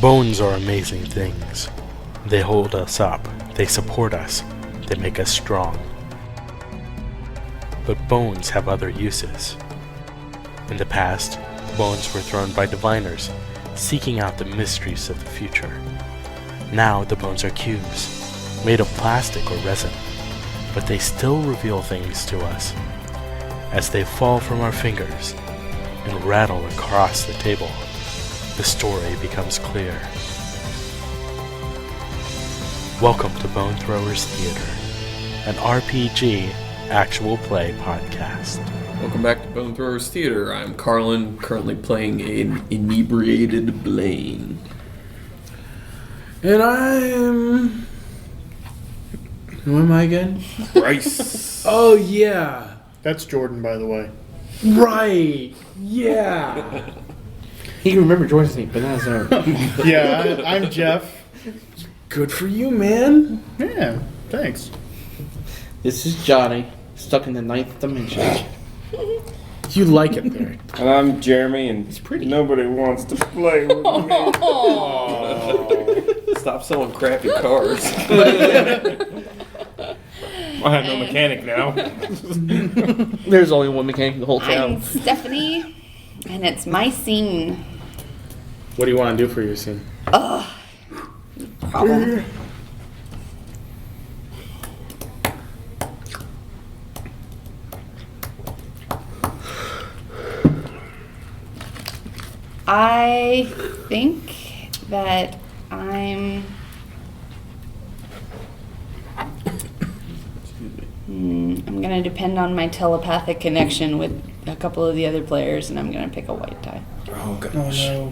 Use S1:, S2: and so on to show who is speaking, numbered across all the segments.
S1: Bones are amazing things. They hold us up, they support us, they make us strong. But bones have other uses. In the past, bones were thrown by diviners, seeking out the mysteries of the future. Now the bones are cubes, made of plastic or resin, but they still reveal things to us. As they fall from our fingers and rattle across the table, the story becomes clear. Welcome to Bone Throwers Theater, an RPG actual play podcast.
S2: Welcome back to Bone Throwers Theater. I'm Carlin, currently playing an inebriated Blain.
S3: And I'm... Who am I again?
S2: Bryce.
S3: Oh, yeah.
S4: That's Jordan, by the way.
S3: Right. Yeah. He can remember Jordan's name, but not his own.
S4: Yeah, I'm Jeff.
S3: Good for you, man.
S4: Yeah, thanks.
S3: This is Johnny, stuck in the 9th dimension. You like it there.
S5: And I'm Jeremy, and
S3: it's pretty.
S5: Nobody wants to play with me.
S2: Stop selling crappy cars.
S5: I have no mechanic now.
S3: There's only one mechanic in the whole town.
S6: I'm Stephanie, and it's my scene.
S3: What do you want to do for your scene?
S6: Problem. I think that I'm going to depend on my telepathic connection with a couple of the other players, and I'm going to pick a white tie.
S2: Oh, gosh.
S4: Oh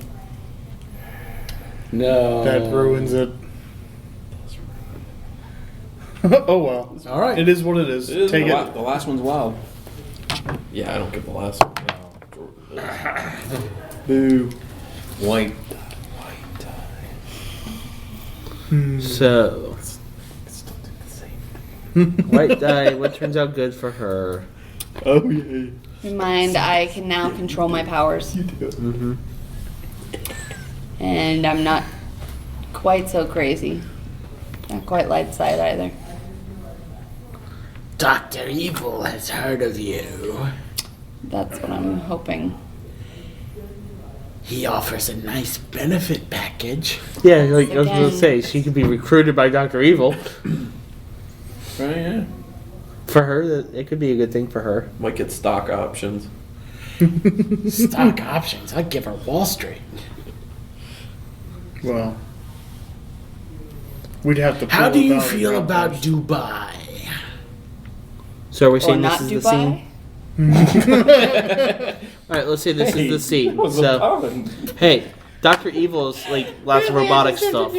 S4: no,
S3: No.
S4: that ruins it. Oh well.
S3: All right.
S4: It is what it is. Take it.
S2: The last one's wild. Yeah, I don't get the last one.
S4: Boo.
S2: White.
S3: So, white die, what turns out good for her?
S4: Oh yeah.
S6: Mind, I can now control my powers.
S3: Mm-hmm.
S6: And I'm not quite so crazy. Not quite light side either.
S3: Dr. Evil has heard of you.
S6: That's what I'm hoping.
S3: He offers a nice benefit package. Yeah, like I was going to say, she could be recruited by Dr. Evil.
S2: Right, yeah.
S3: For her, it could be a good thing for her.
S2: Might get stock options.
S3: Stock options? I'd give her Wall Street.
S4: Well, we'd have to.
S3: How
S4: pull
S3: do you
S4: about
S3: feel
S4: it
S3: about
S4: first.
S3: Dubai? So are we saying
S6: Or
S3: this
S6: not
S3: is the
S6: Dubai?
S3: scene? Alright, let's say this is the scene.
S5: What's
S3: So,
S5: up?
S3: hey, Dr. Evil is like lots of robotic stuff.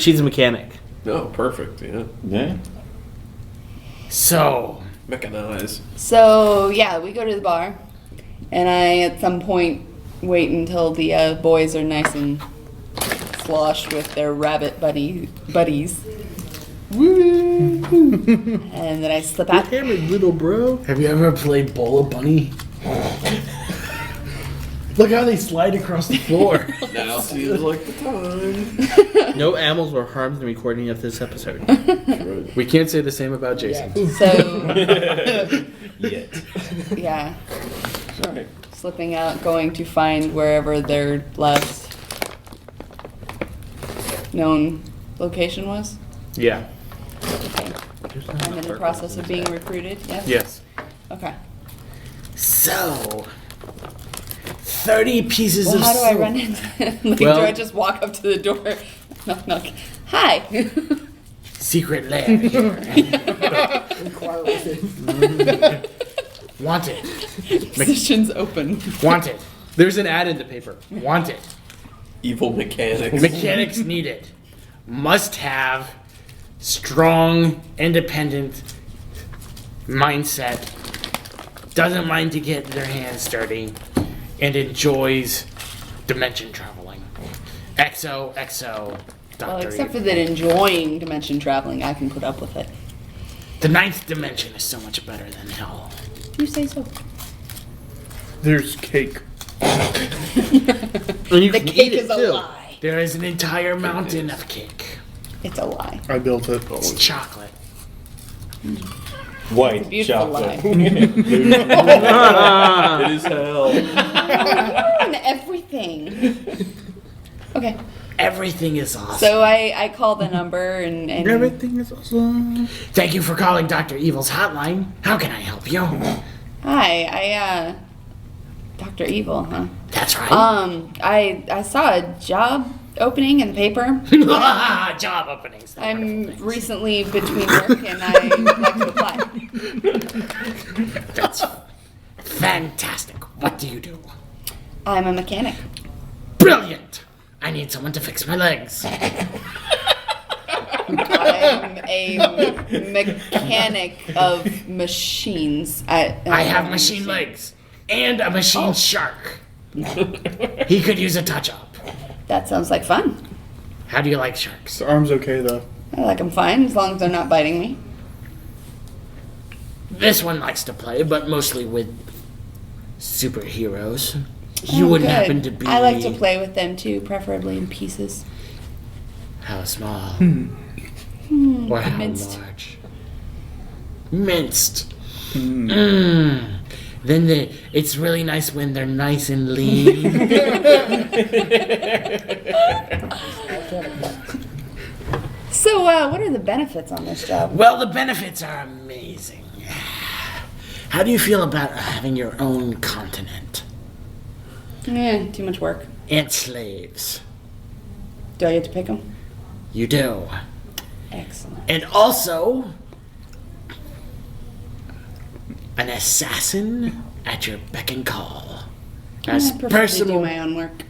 S3: She's a mechanic.
S2: No, perfect, yeah.
S5: Yeah.
S3: So,
S2: Mechanize.
S6: So, yeah, we go to the bar. And I, at some point, wait until the boys are nice and sloshed with their rabbit buddies. Woo! And then I slip out.
S3: damn it, little bro. Have you ever played Bola Bunny? Look how they slide across the floor.
S2: Now seems like the time.
S3: No animals were harmed in the recording of this episode. We can't say the same about Jason.
S6: So,
S5: Yet.
S6: yeah,
S5: Sorry.
S6: slipping out, going to find wherever their last known location was.
S3: Yeah.
S6: Okay. I'm in the process of being recruited, yes?
S3: Yes.
S6: Okay.
S3: So, 30 pieces
S6: Well,
S3: of
S6: how do I
S3: silver.
S6: run into them? Like,
S3: Well-
S6: do I just walk up to the door? Knock, knock. Hi.
S3: Secret lab here. Wanted.
S6: Positions open.
S3: Wanted. There's an ad in the paper. Wanted.
S2: Evil mechanics.
S3: Mechanics needed. Must have strong, independent mindset. Doesn't mind to get their hands dirty. And enjoys dimension traveling. XOXO.
S6: Well,
S3: Dr.
S6: except for
S3: Evil.
S6: that enjoying dimension traveling, I can put up with it.
S3: The 9th dimension is so much better than hell.
S6: You say so.
S4: There's cake.
S3: And you
S6: The
S3: can
S6: cake
S3: eat it
S6: is a
S3: too.
S6: lie.
S7: There is an entire mountain of cake.
S6: It's a lie.
S4: I built it.
S7: It's chocolate.
S5: White
S6: Beautiful
S5: chocolate.
S6: lie.
S2: It is hell.
S6: Ruin everything. Okay.
S7: Everything is awesome.
S6: So I call the number and
S4: Everything is awesome.
S7: Thank you for calling Dr. Evil's hotline. How can I help you?
S6: Hi, Dr. Evil, huh?
S7: That's right.
S6: I saw a job opening in the paper.
S7: Job openings.
S6: I'm recently between work and I'd like to apply.
S7: That's fantastic. What do you do?
S6: I'm a mechanic.
S7: Brilliant. I need someone to fix my legs.
S6: I'm a mechanic of machines.
S7: I have machine legs and a machine shark. He could use a touch-up.
S6: That sounds like fun.
S7: How do you like sharks?
S4: The arm's okay though.
S6: I like them fine as long as they're not biting me.
S7: This one likes to play, but mostly with superheroes. You
S6: Oh,
S7: wouldn't
S6: good.
S7: happen to be...
S6: I like to play with them too, preferably in pieces.
S7: How small? Or how
S6: minced.
S7: large? Minced. Then it's really nice when they're nice and lean.
S6: So, what are the benefits on this job?
S7: Well, the benefits are amazing. How do you feel about having your own continent?
S6: Too much work.
S7: And slaves.
S6: Do I get to pick them?
S7: You do.
S6: Excellent.
S7: And also, an assassin at your beck and call. As
S6: I prefer to do
S7: personal,
S6: my own work.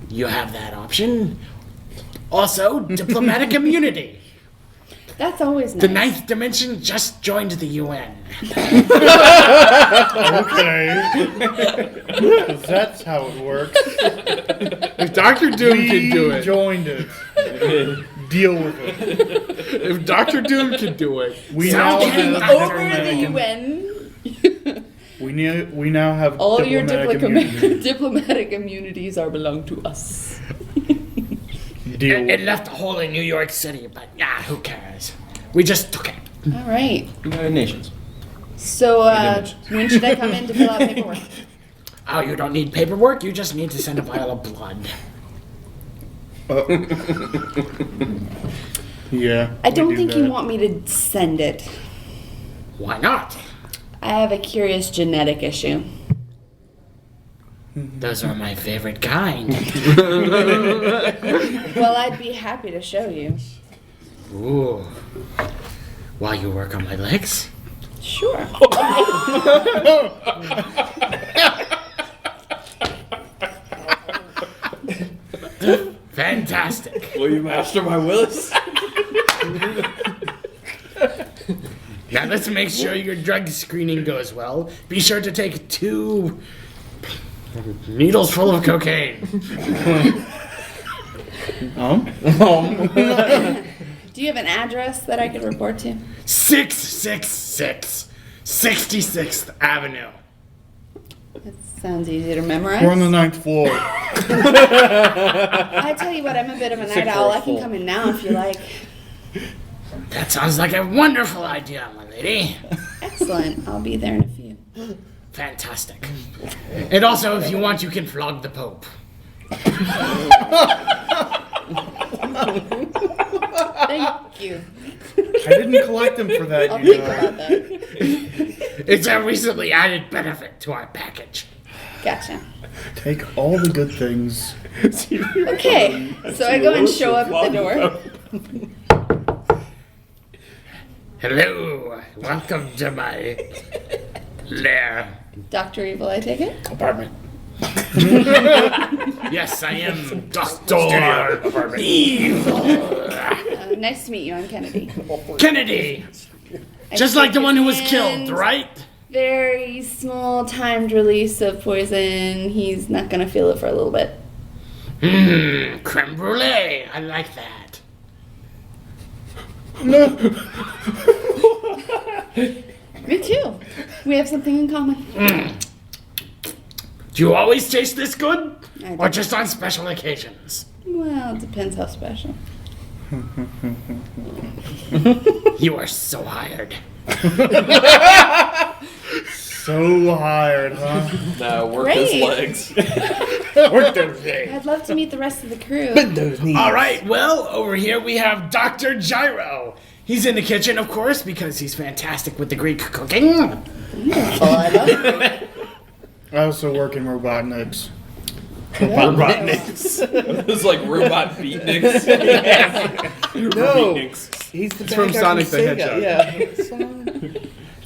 S7: you have that option. Also, diplomatic immunity.
S6: That's always nice.
S7: The ninth dimension just joined the UN.
S4: Okay. 'Cause that's how it works.
S3: If Dr. Doom
S4: We
S3: can do it,
S4: joined it. Deal with it.
S3: if Dr. Doom can do it,
S4: We
S7: Sound
S4: now
S7: getting
S4: have
S6: Over the
S4: diplomatic.
S6: UN.
S4: We now have
S6: All your
S4: diplomatic immunity.
S6: diplomatic immunities are belong to us.
S4: Deal with
S7: It left a hole in New York City, but who cares? We just took it.
S6: All right.
S5: United Nations.
S6: So, when should I come in to fill out paperwork?
S7: Oh, you don't need paperwork? You just need to send a vial of blood.
S4: Yeah.
S6: I don't
S4: we do
S6: think
S4: that.
S6: you want me to send it.
S7: Why not?
S6: I have a curious genetic issue.
S7: Those are my favorite kind.
S6: Well, I'd be happy to show you.
S7: Ooh. While you work on my legs?
S6: Sure.
S7: Fantastic.
S2: Will you master my Willis?
S7: Now let's make sure your drug screening goes well. Be sure to take 2 needles full of cocaine.
S6: Do you have an address that I could report to?
S7: 666 66th Avenue.
S6: That sounds easy to memorize.
S4: We're on the 9th floor.
S6: I tell you what, I'm a bit of a night owl. I can come in now if you like.
S7: That sounds like a wonderful idea, my lady.
S6: Excellent. I'll be there in a few.
S7: Fantastic. And also, if you want, you can flog the Pope.
S6: Thank you.
S4: I didn't collect them for that,
S6: I'll
S4: you
S6: think
S4: know.
S6: about that.
S7: It's a recently added benefit to our package.
S6: Gotcha.
S4: Take all the good things.
S6: Okay, so I go and show up at the door.
S7: Hello. Welcome to my lair.
S6: Dr. Evil, I take it?
S7: Apartment. Yes, I am Dr. Evil.
S6: Nice to meet you. I'm Kennedy.
S7: Kennedy.
S6: I
S7: Just like the
S6: shake
S7: one who
S6: his
S7: was
S6: hand.
S7: killed, right?
S6: Very small timed release of poison. He's not gonna feel it for a little bit.
S7: Creme brulee. I like that.
S6: Me too. We have something in common.
S7: Do you always taste this good? Or just on special occasions?
S6: Well, it depends how special.
S7: You are so hired.
S4: So hired, huh?
S2: Now work his
S6: Great.
S2: legs.
S7: Work those days.
S6: I'd love to meet the rest of the crew.
S3: Those knees.
S7: All right, well, over here we have Dr. Gyro. He's in the kitchen, of course, because he's fantastic with the Greek cooking.
S6: Oh, I love it.
S4: I also work in Robotniks.
S2: It's like robot beatniks.
S3: No.
S5: Phoenix.
S3: He's the
S1: It's from
S3: bad guy
S1: Sonic the
S3: Sega.
S1: Hedgehog.
S3: Yeah.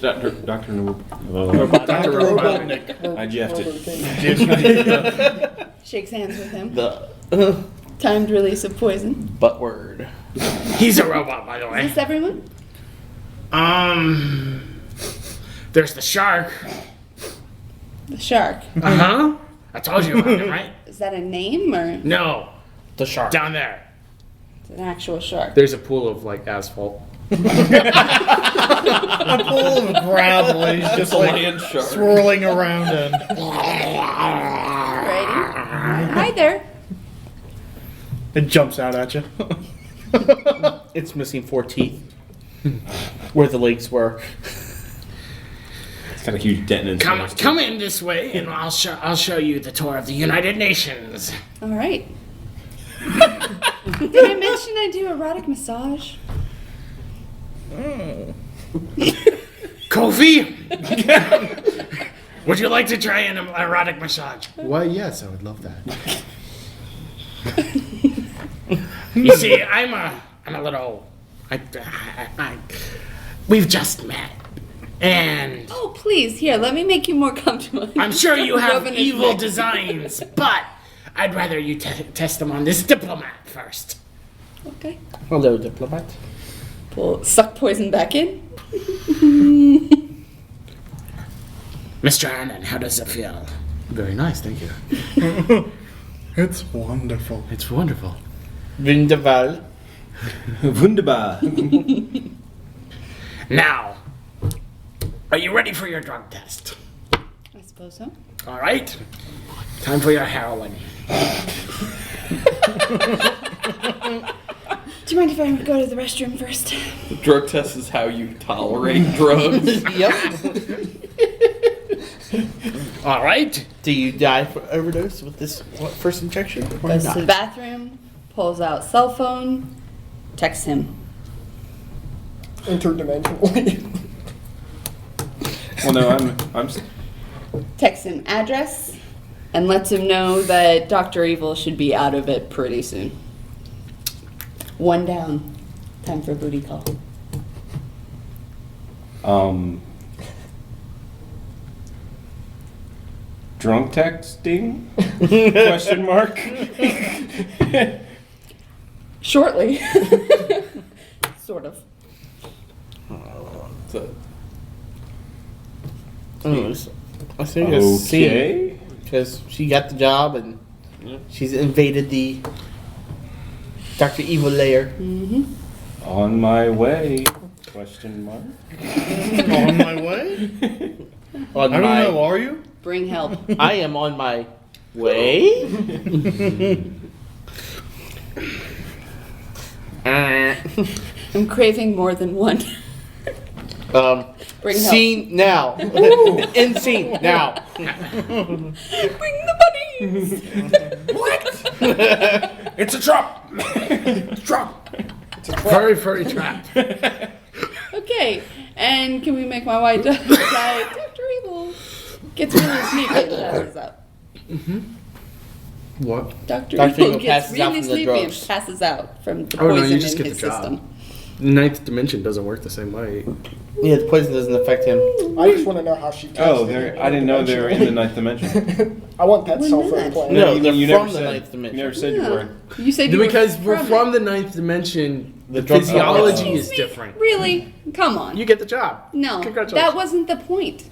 S5: Dr.
S3: Dr. Robotnik.
S5: I jeffed it.
S6: Shakes hands with him.
S3: The
S6: Timed release of poison.
S3: butt word.
S7: He's a robot, by the
S6: Is
S7: way.
S6: this everyone?
S7: There's the shark.
S6: The shark.
S7: Uh-huh. I told you about him, right?
S6: Is that a name or
S7: No,
S3: The shark.
S7: down there.
S6: it's an actual shark?
S1: There's a pool of like asphalt.
S4: A pool of gravel and he's
S2: It's
S4: just
S2: a
S4: like
S2: land shark.
S4: swirling around in.
S6: Alrighty. Hi there.
S4: It jumps out at you.
S3: It's missing 4 teeth. Where the legs were.
S5: It's got a huge dent in its nose, too.
S7: Come in this way, and I'll show you the tour of the United Nations.
S6: All right. Did I mention I do erotic massage?
S7: Kofi, would you like to try an erotic massage?
S1: Why, yes, I would love that.
S7: You see, I'm a little. We've just met, and
S6: Oh, please. Here, let me make you more comfortable.
S7: I'm sure you have
S6: Rubbing his
S7: evil
S6: neck.
S7: designs, but I'd rather you test them on this diplomat first.
S6: Okay.
S3: Hello, diplomat.
S6: Suck poison back in.
S7: Mr. Annan, how does it feel?
S1: Very nice, thank you.
S4: It's wonderful.
S1: It's wonderful.
S3: Vindeval.
S5: Wunderbar.
S7: Now, are you ready for your drug test?
S6: I suppose so.
S7: All right, time for your heroin.
S6: Do you mind if I go to the restroom first?
S2: The drug test is how you tolerate drugs.
S3: Yep.
S7: All right.
S3: Do you die for overdose with this first injection? Or
S6: Goes to the
S3: not?
S6: bathroom, pulls out cell phone, texts him.
S8: Interdimensionally.
S5: Well, no, I'm.
S6: Texts him address, and lets him know that Dr. Evil should be out of it pretty soon. One down. Time for a booty call.
S5: Drunk texting? Question mark.
S6: Shortly. Sort of.
S2: So,
S3: I think it's C.
S5: Okay.
S3: Because she got the job and she's invaded the Dr. Evil layer.
S5: On my way. Question mark.
S4: On my way?
S3: On
S4: I don't
S3: my,
S4: know, are you?
S6: Bring help.
S3: I am on my way.
S6: I'm craving more than one. Bring help.
S3: Scene now. In scene now.
S6: Bring the buddies.
S7: It's a trap. It's a trap.
S1: Furry, furry trap.
S6: Okay, and can we make my white die? Dr. Evil gets really sleepy and passes out.
S1: What?
S6: Dr.
S3: Dr.
S6: Evil
S3: Evil
S6: gets
S3: passes out
S6: really
S3: from the
S6: sleepy and
S3: drugs.
S6: passes out from the
S1: Oh, no,
S6: poison
S1: you just
S6: in
S1: get
S6: his
S1: the job.
S6: system.
S1: Ninth dimension doesn't work the same way.
S3: Yeah, the poison doesn't affect him.
S8: I just want to know how she.
S5: Oh, I didn't know they were in the ninth dimension.
S8: I want that
S6: We're
S8: cell phone
S6: not.
S8: plan.
S3: No,
S5: you
S3: they're
S5: never
S3: from the
S5: said-
S3: ninth
S5: You
S3: dimension.
S5: never said you were.
S6: You said you
S1: Because
S6: were
S1: we're from the ninth dimension, the
S3: drug-
S1: physiology
S3: Oh.
S1: is different.
S6: Really? Come on.
S1: You get the job.
S6: No,
S1: Congratulations.
S6: that wasn't the point.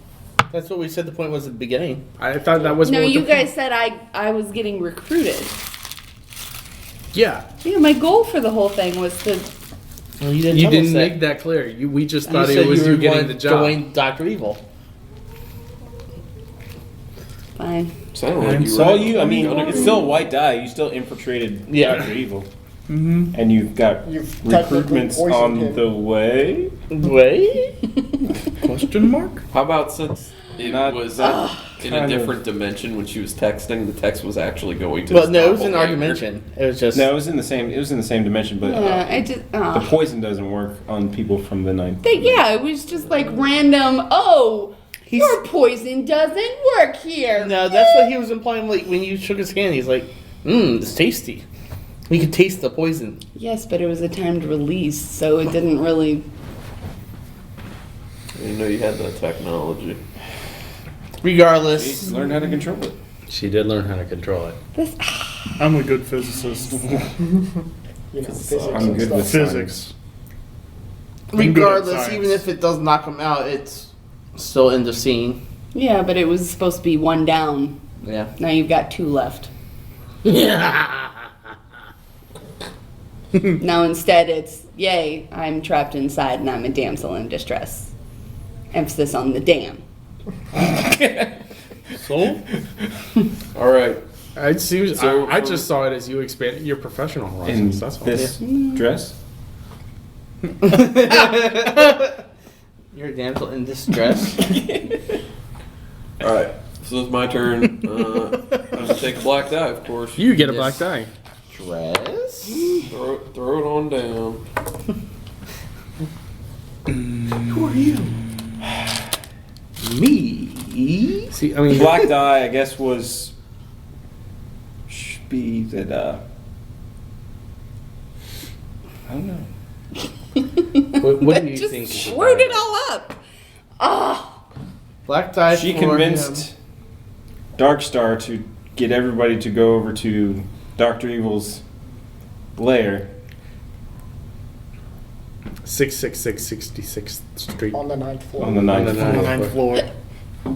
S3: That's what we said the point was at the beginning.
S1: I thought that was
S6: No,
S1: what
S6: you
S1: the-
S6: guys said I was getting recruited.
S1: Yeah.
S6: Yeah, my goal for the whole thing was to.
S3: Well, you didn't,
S1: You
S3: tell
S1: didn't
S3: us
S1: make that clear. We just
S3: You
S1: thought
S3: said
S1: it was
S3: were
S1: you getting
S3: going
S1: the
S3: to
S1: job.
S3: join Dr. Evil.
S6: Fine.
S2: Sounded like you
S5: So
S2: were.
S5: you, I mean, it's still a white die. You still infiltrated Dr. Evil.
S4: Mm-hmm.
S5: And you've got
S8: You've technically
S5: recruitments
S8: poisoned
S5: on
S8: him.
S5: the way.
S3: Wait.
S4: Question mark?
S2: How about since it
S5: Not
S2: was
S5: that
S2: in a
S5: kind of-
S2: different dimension when she was texting, the text was actually going to.
S3: Well,
S2: this
S3: no, it was in our
S2: doppelganger?
S3: dimension. It was just.
S5: No, it was in the same. It was in the same dimension, but
S6: Yeah, I just.
S5: the poison doesn't work on people from the ninth.
S6: Yeah, it was just like random. Oh, your poison doesn't work here.
S3: No, that's what he was implying. Like when you shook his hand, he's like, it's tasty. We could taste the poison.
S6: Yes, but it was a timed release, so it didn't really.
S2: I didn't know you had that technology.
S3: Regardless.
S5: Learn how to control it.
S1: She did learn how to control it.
S6: This.
S4: I'm a good physicist.
S8: You know, physics
S5: I'm
S8: and
S5: good
S8: stuff.
S5: with
S4: Physics.
S3: Regardless,
S4: science.
S3: even if it does knock him out, it's still in the scene.
S6: Yeah, but it was supposed to be one down.
S3: Yeah.
S6: Now you've got two left. Now instead it's, yay, I'm trapped inside and I'm a damsel in distress. Emphasis on the damn.
S4: So?
S2: All right.
S1: I see.
S2: So
S1: I
S2: for-
S1: just saw it as you expanded your professional
S5: In
S1: horizons. That's all.
S5: this dress.
S3: You're a damsel in distress.
S2: All right. So it's my turn. I'm gonna take a black die, of course.
S1: You get a black die.
S3: Dress?
S2: Throw it on down.
S3: Who are you? Me?
S1: See, I mean,
S5: Black die, I guess, was should be that. I don't know.
S1: what do you
S6: Just
S1: think?
S6: screwed it all up. Ah,
S3: Black die
S5: She
S3: for
S5: convinced Darkstar to get everybody to go over to Dr. Evil's lair.
S1: 666 66th Street.
S8: On the ninth floor.
S5: On the ninth
S1: On the
S5: floor.
S1: ninth.
S4: On the ninth floor.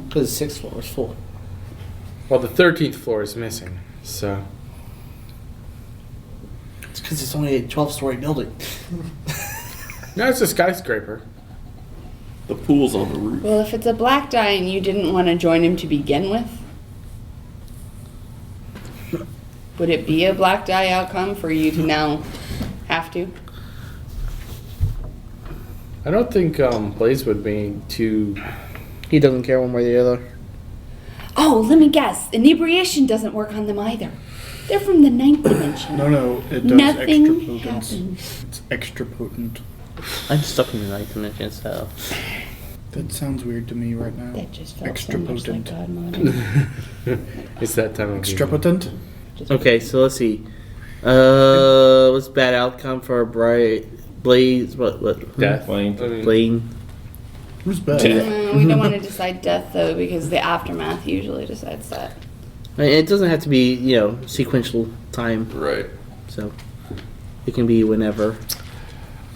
S3: Because the 6th floor is full.
S1: Well, the 13th floor is missing, so.
S3: It's because it's only a 12-story building.
S1: No, it's a skyscraper.
S2: The pool's on the roof.
S6: well, if it's a black die and you didn't want to join him to begin with, would it be a black die outcome for you to now have to?
S1: I don't think Blaze would be too.
S3: He doesn't care one way or the other.
S6: Oh, let me guess. Inebriation doesn't work on them either. They're from the ninth dimension.
S4: No, it does extra
S6: Nothing
S4: potence.
S6: happens.
S4: It's extra potent.
S3: I'm stuck in the ninth dimension, so.
S4: That sounds weird to me right now.
S6: That just felt
S4: Extra
S6: so much like
S4: potent.
S6: God modding.
S1: It's that time of
S4: Extra
S1: year.
S4: potent?
S3: Okay, so let's see. What's bad outcome for Blaze? What?
S1: Death.
S5: Blain.
S1: I mean,
S3: Blaine.
S4: Who's bad?
S6: We don't want to decide death though, because the aftermath usually decides that.
S3: I mean, it doesn't have to be, sequential time,
S2: Right.
S3: so it can be whenever.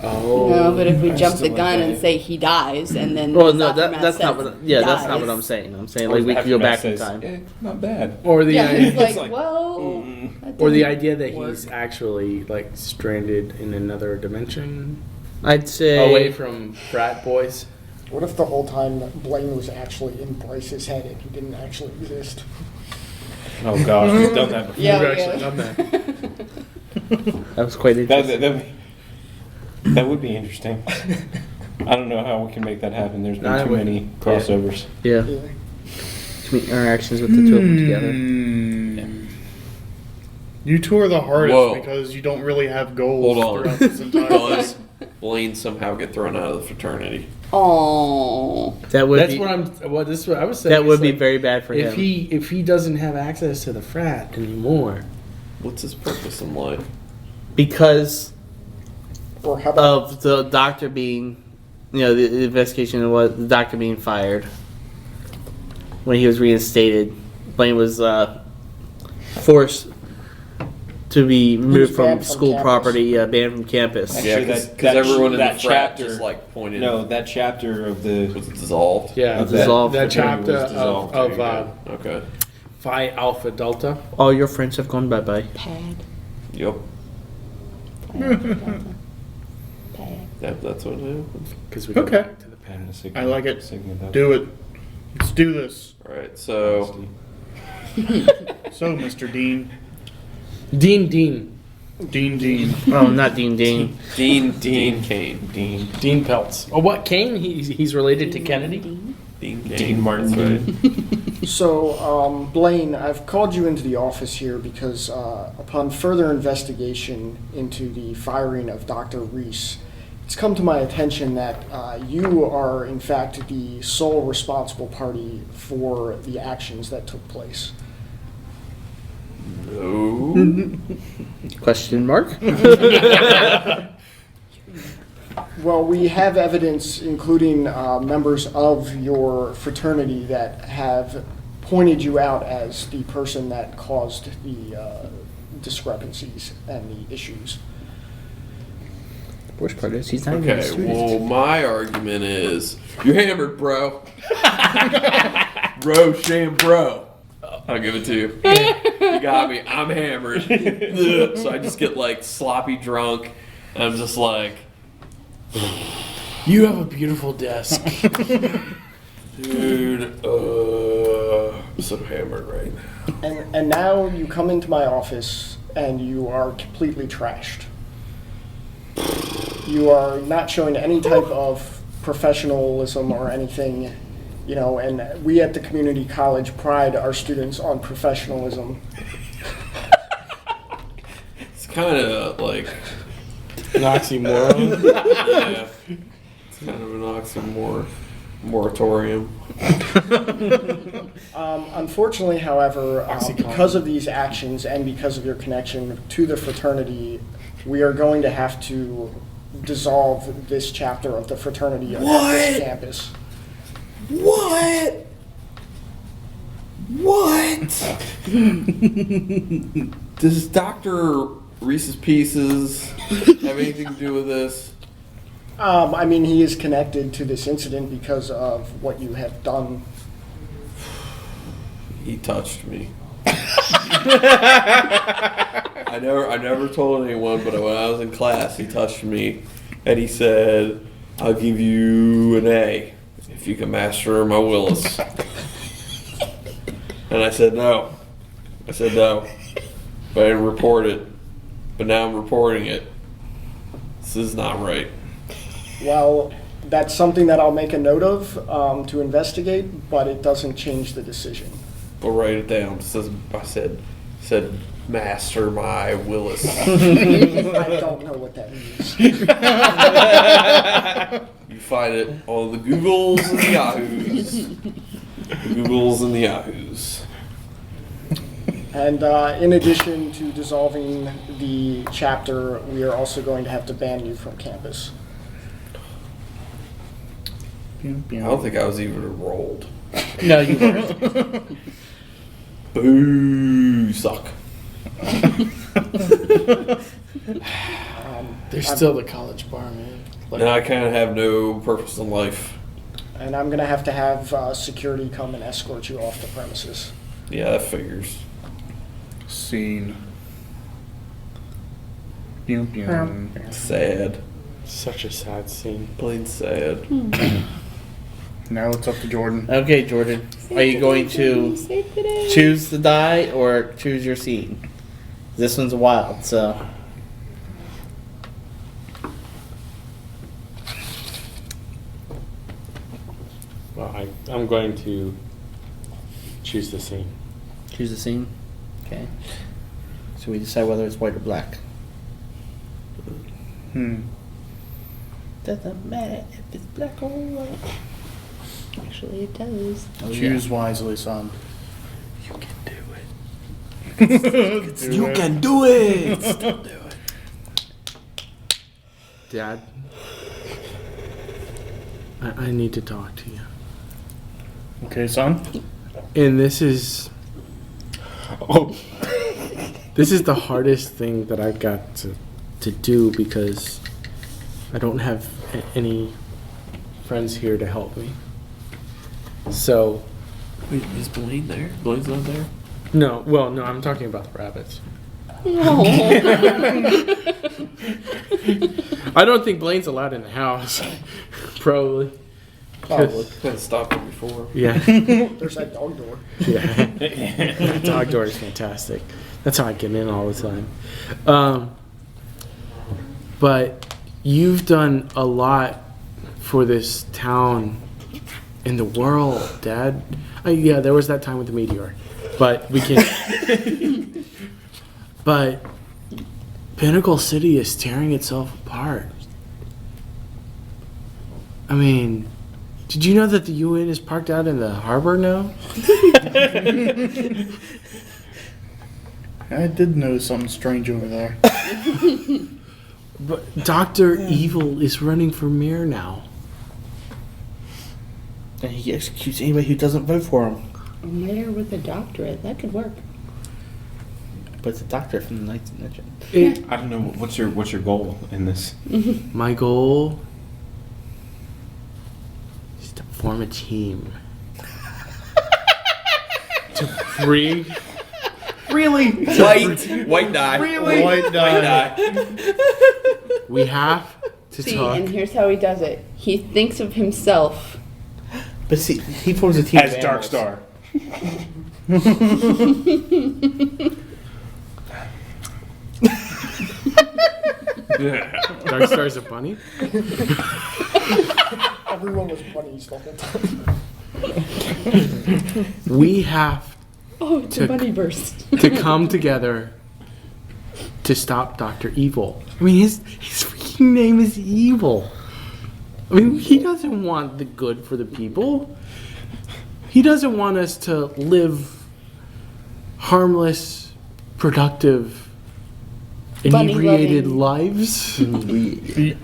S1: Oh.
S6: No, but if we jump the
S5: still
S6: gun
S5: okay.
S6: and say he dies, and then
S3: Well,
S6: this
S3: no,
S6: aftermath
S3: that's not
S6: says
S3: what. Yeah, that's not what
S6: dies.
S3: I'm saying. I'm saying like we could go back in time.
S5: Not bad.
S1: Or the
S6: Yeah, he's
S1: idea,
S6: like, well, that
S1: or the
S6: didn't
S1: idea that
S6: work.
S1: he's actually like stranded in another dimension,
S3: I'd say
S1: away from frat boys.
S8: What if the whole time that Blaine was actually in Bryce's head and he didn't actually exist?
S5: Oh gosh, we've done that before.
S6: Yeah,
S1: We've
S6: we
S1: actually
S6: have.
S1: done that.
S3: that was quite interesting.
S5: That would be interesting. I don't know how we can make that happen. There's
S1: No, I
S5: been too
S1: wouldn't.
S5: many crossovers.
S3: Yeah,
S8: Yeah.
S3: too many interactions with the two of them together.
S4: You two are the hardest
S2: Whoa.
S4: because you don't really have goals
S2: Hold on.
S4: throughout this entire
S2: Does Blaine somehow get thrown out of the fraternity?
S6: Oh,
S3: That would
S1: That's
S3: be
S1: what I'm. What this is what I was saying.
S3: that would
S1: is,
S3: be
S1: like,
S3: very bad for
S1: if
S3: him.
S1: he doesn't have access to the frat anymore.
S2: What's his purpose in life?
S3: Because
S8: Or how about
S3: of the doctor being, the investigation was the doctor being fired when he was reinstated. Blaine was forced to be removed from
S8: banned from
S3: school
S8: campus.
S3: property, banned from campus.
S5: Actually,
S2: Yeah,
S5: that-
S2: because everyone in the
S5: that
S2: frat
S5: chapter-
S2: just like pointed.
S5: No, that chapter of the
S2: Was it dissolved?
S1: Yeah,
S5: Of
S1: that,
S3: dissolved
S1: that
S5: fraternity
S1: chapter
S5: was dissolved.
S1: of
S5: There you
S2: Okay.
S1: Phi Alpha Delta.
S3: All your friends have gone bye bye.
S6: pad.
S2: Yep.
S6: Pad.
S2: That's what happened.
S1: Because we go
S4: Okay.
S1: back to the past.
S4: I like it. Do it. Let's do this.
S2: All right. So
S4: So, Mr. Dean.
S7: Dean.
S4: Dean.
S3: Oh, not Dean.
S2: Dean Kane.
S7: Dean Peltz. Oh, what, Kane? He's related to Kennedy?
S2: Dean Kane.
S5: Dean Martin.
S2: Right.
S8: So, Blaine, I've called you into the office here because upon further investigation into the firing of Dr. Reece, it's come to my attention that you are, in fact, the sole responsible party for the actions that took place.
S2: No.
S3: Question mark?
S8: Well, we have evidence, including members of your fraternity, that have pointed you out as the person that caused the discrepancies and the issues.
S3: The worst part is he's not even a
S2: Okay,
S3: student.
S2: well, my argument is you're hammered, bro. Sham, bro. I'll give it to you. You got me. I'm hammered. So I just get like sloppy drunk. And I'm just like,
S7: You have a beautiful desk.
S2: dude, I'm so hammered right now.
S8: And now you come into my office and you are completely trashed. You are not showing any type of professionalism or anything, you know, and we at the community college pride our students on professionalism.
S2: It's kind of like,
S7: An oxymoron.
S2: yeah, it's kind of an moratorium.
S8: Unfortunately, however, because of these actions and because of your connection to the fraternity, we are going to have to dissolve this chapter of the fraternity at this campus.
S2: What? Does Dr. Reese's Pieces have anything to do with this?
S8: I mean, he is connected to this incident because of what you have done.
S2: He touched me. I never told anyone, but when I was in class, he touched me, and he said, "I'll give you an A if you can master my Willis." And I said no. But I didn't report it. But now I'm reporting it. This is not right.
S8: Well, that's something that I'll make a note of to investigate, but it doesn't change the decision.
S2: But write it down. It says I said master my Willis.
S8: I don't know what that means.
S2: You find it on the Googles and the Yahoos. The Googles and the Yahoos.
S8: And in addition to dissolving the chapter, we are also going to have to ban you from campus.
S2: I don't think I was even enrolled.
S3: No, you weren't.
S2: Boo, suck.
S7: There's still the college bar, man. Like,
S2: And I kind of have no purpose in life.
S8: And I'm going to have security come and escort you off the premises.
S2: Yeah, that figures.
S4: Scene.
S2: Sad.
S1: Such a sad scene.
S2: Plain sad.
S4: Now it's up to Jordan.
S3: Okay, Jordan. Are you going to choose the die or choose your scene? This one's wild, so.
S1: Well, I'm going to choose the scene.
S3: Choose the scene? Okay. So we decide whether it's white or black. Doesn't matter if it's black or white.
S6: Actually, it does.
S3: Oh,
S4: Choose wisely, son.
S1: You can do it.
S2: You can do it! Still do it.
S1: Dad, I need to talk to you.
S4: Okay, son?
S1: And this is the hardest thing that I've got to do because I don't have any friends here to help me. So,
S2: Wait, is Blain there? Blain's not there?
S1: no, I'm talking about the rabbits. I don't think Blaine's allowed in the house, probably.
S3: Probably.
S2: Could have stopped it before.
S1: Yeah.
S8: There's that dog door.
S1: Yeah. Dog door is fantastic. That's how I get in all the time. But you've done a lot for this town and the world, Dad. Yeah, there was that time with the meteor. But we can. But Pinnacle City is tearing itself apart. I mean, did you know that the UN is parked out in the harbor now?
S4: I did notice something strange over there.
S1: But Dr. Evil is running for mayor now.
S3: And he executes anybody who doesn't vote for him.
S6: A mayor with a doctorate. That could work.
S3: But it's a doctor from the 19th.
S5: I don't know. What's your goal in this?
S1: My goal is to form a team. To free.
S3: Really?
S2: White die.
S3: Really?
S4: White dye.
S1: We have to
S6: See,
S1: talk.
S6: and here's how he does it. He thinks of himself.
S3: But see, he forms a team
S5: As
S3: of
S5: Dark
S3: animals.
S5: Star.
S1: Dark Star's a bunny?
S8: Everyone was bunnies the whole time.
S1: We have
S6: Oh, it's a bunny burst.
S1: to come together to stop Dr. Evil. I mean, his freaking name is Evil. I mean, he doesn't want the good for the people. He doesn't want us to live harmless, productive, inebriated
S6: Bunny-loving.
S1: lives.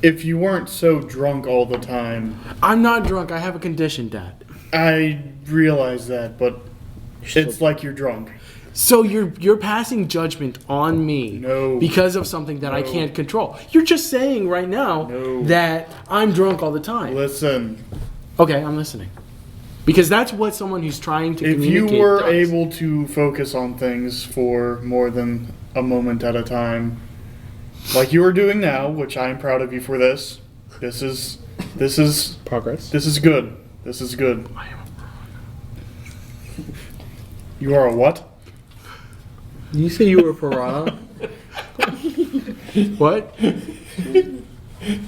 S4: If you weren't so drunk all the time,
S1: I'm not drunk. I have a condition, Dad.
S4: I realize that, but it's like you're drunk.
S1: So you're passing judgment on me
S4: No.
S1: because of something that I
S4: No.
S1: can't control. You're just saying right now
S4: No.
S1: that I'm drunk all the time.
S4: Listen,
S1: Okay, I'm listening. Because that's what someone who's trying to
S4: if you
S1: communicate
S4: were
S1: does.
S4: able to focus on things for more than a moment at a time, like you are doing now, which I am proud of you for this. This is
S1: Progress.
S4: this is good. This is good. You are a what?
S3: You say you were a piranha?
S1: What?